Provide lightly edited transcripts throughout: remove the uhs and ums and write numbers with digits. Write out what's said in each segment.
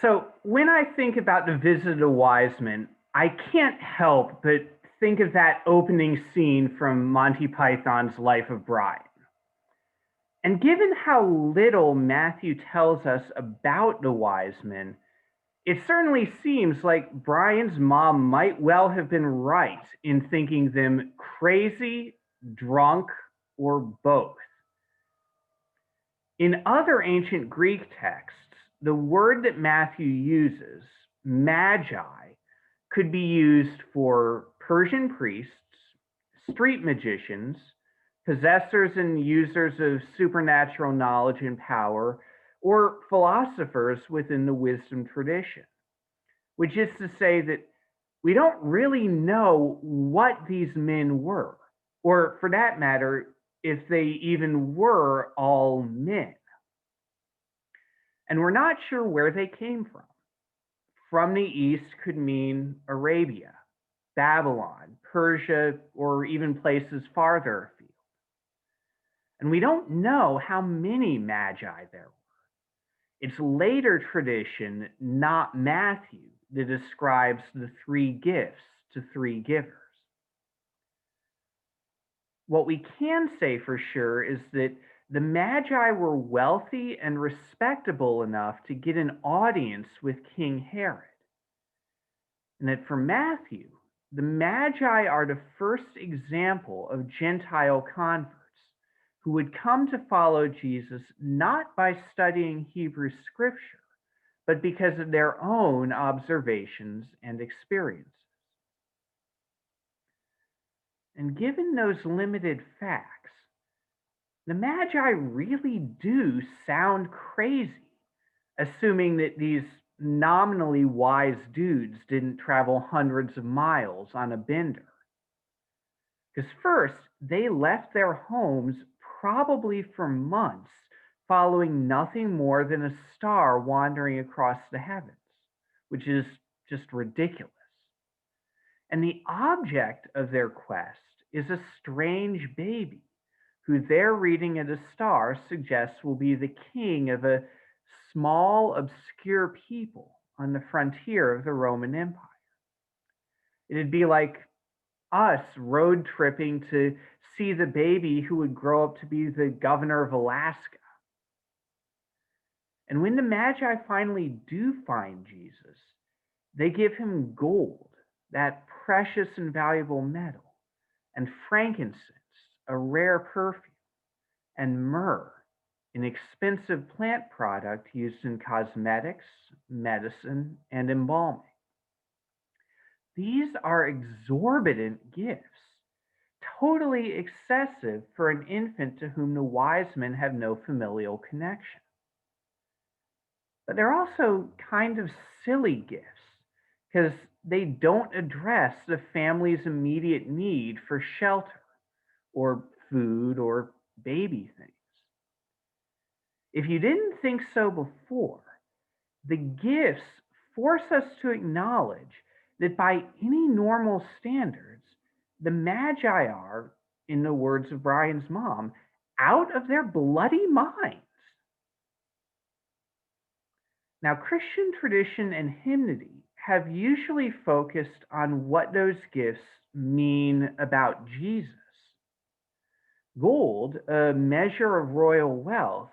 So when I think about the visit of the wise men, I can't help but think of that opening scene from Monty Python's Life of Brian. And given how little Matthew tells us about the wise men, it certainly seems like Brian's mom might well have been right in thinking them crazy, drunk, or both. In other ancient Greek texts, the word that Matthew uses, magi, could be used for Persian priests, street magicians, possessors and users of supernatural knowledge and power, or philosophers within the wisdom tradition, which is to say that we don't really know what these men were, or for that matter, if they even were all men. And we're not sure where they came from. From the east could mean Arabia, Babylon, Persia, or even places farther afield. And we don't know how many magi there were. It's later tradition, not Matthew, that describes the three gifts to three givers. What we can say for sure is that the Magi were wealthy and respectable enough to get an audience with King Herod. And that for Matthew, the Magi are the first example of Gentile converts who would come to follow Jesus not by studying Hebrew scripture, but because of their own observations and experiences. And given those limited facts, the Magi really do sound crazy, assuming that these nominally wise dudes didn't travel hundreds of miles on a bender. Because first, they left their homes probably for months, following nothing more than a star wandering across the heavens, which is just ridiculous. And the object of their quest is a strange baby who their reading of the star suggests will be the king of a small, obscure people on the frontier of the Roman Empire. It'd be like us road tripping to see the baby who would grow up to be the governor of Alaska. And when the Magi finally do find Jesus, they give him gold, that precious and valuable metal, and frankincense, a rare perfume, and myrrh, an expensive plant product used in cosmetics, medicine, and embalming. These are exorbitant gifts, totally excessive for an infant to whom the wise men have no familial connection. But they're also kind of silly gifts because they don't address the family's immediate need for shelter or food or baby things. If you didn't think so before, the gifts force us to acknowledge that by any normal standards, the Magi are, in the words of Brian's mom, out of their bloody minds. Now, Christian tradition and hymnody have usually focused on what those gifts mean about Jesus. Gold, a measure of royal wealth,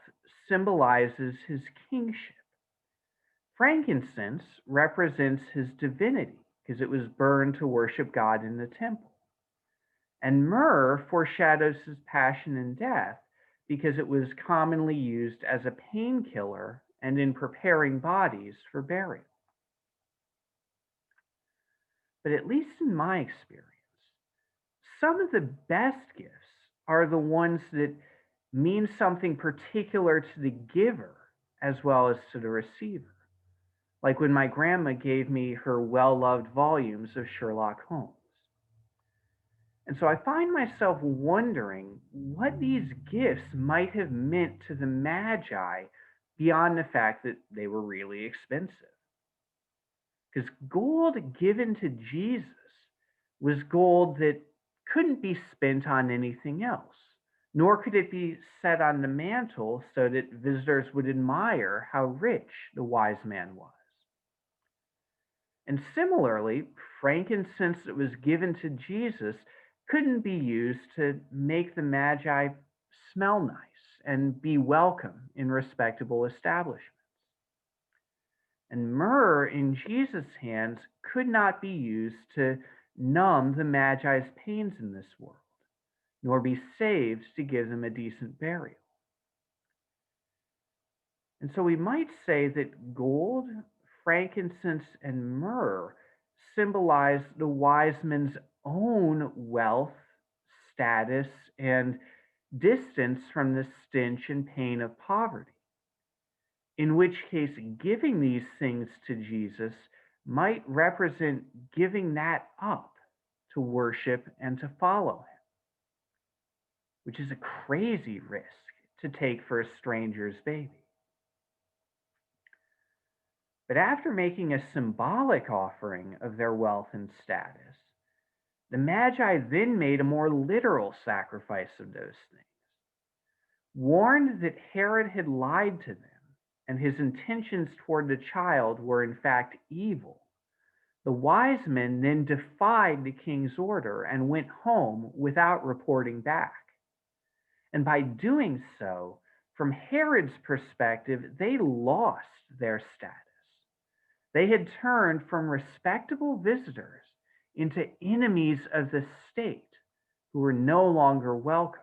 symbolizes his kingship. Frankincense represents his divinity because it was burned to worship God in the temple. And myrrh foreshadows his passion and death because it was commonly used as a painkiller and in preparing bodies for burial. But at least in my experience, some of the best gifts are the ones that mean something particular to the giver as well as to the receiver. Like when my grandma gave me her well loved volumes of Sherlock Holmes. And so I find myself wondering what these gifts might have meant to the Magi beyond the fact that they were really expensive. Because gold given to Jesus was gold that couldn't be spent on anything else, nor could it be set on the mantle so that visitors would admire how rich the wise man was. And similarly, frankincense that was given to Jesus couldn't be used to make the Magi smell nice and be welcome in respectable establishments. And myrrh in Jesus' hands could not be used to numb the Magi's pains in this world, nor be saved to give them a decent burial. And so we might say that gold, frankincense, and myrrh symbolize the wise men's own wealth, status, and distance from the stench and pain of poverty. In which case, giving these things to Jesus might represent giving that up to worship and to follow him, which is a crazy risk to take for a stranger's baby. But after making a symbolic offering of their wealth and status, the Magi then made a more literal sacrifice of those things. Warned that Herod had lied to them and his intentions toward the child were in fact evil, the wise men then defied the king's order and went home without reporting back. And by doing so, from Herod's perspective, they lost their status. They had turned from respectable visitors into enemies of the state who were no longer welcome.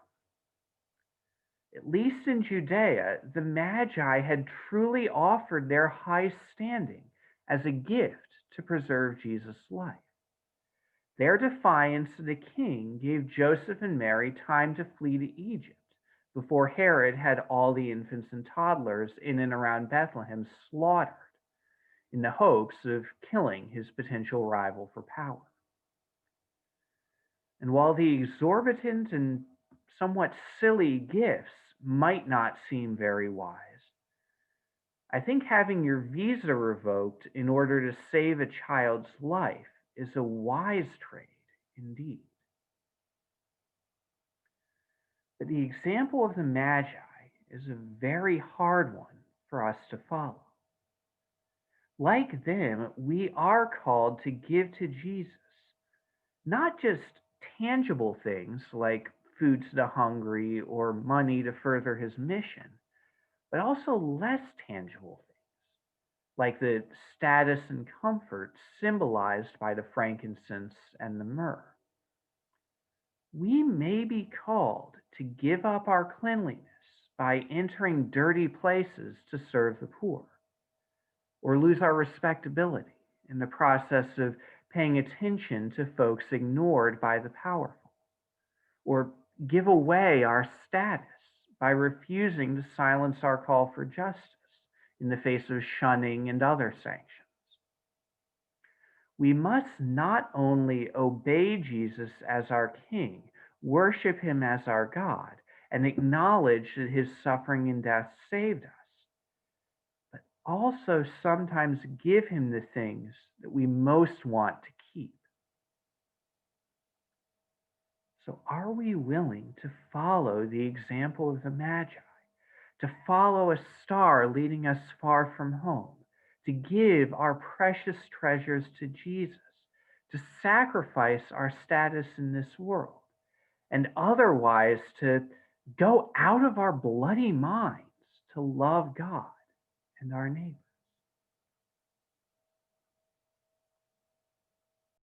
At least in Judea, the Magi had truly offered their high standing as a gift to preserve Jesus' life. Their defiance of the king gave Joseph and Mary time to flee to Egypt before Herod had all the infants and toddlers in and around Bethlehem slaughtered in the hopes of killing his potential rival for power. And while the exorbitant and somewhat silly gifts might not seem very wise, I think having your visa revoked in order to save a child's life is a wise trade indeed. But the example of the Magi is a very hard one for us to follow. Like them, we are called to give to Jesus not just tangible things like food to the hungry or money to further his mission, but also less tangible things like the status and comfort symbolized by the frankincense and the myrrh. We may be called to give up our cleanliness by entering dirty places to serve the poor, or lose our respectability in the process of paying attention to folks ignored by the powerful, or give away our status by refusing to silence our call for justice in the face of shunning and other sanctions. We must not only obey Jesus as our King, worship him as our God, and acknowledge that his suffering and death saved us, but also sometimes give him the things that we most want to keep. So are we willing to follow the example of the Magi, to follow a star leading us far from home, to give our precious treasures to Jesus, to sacrifice our status in this world, and otherwise to go out of our bloody minds to love God and our neighbor?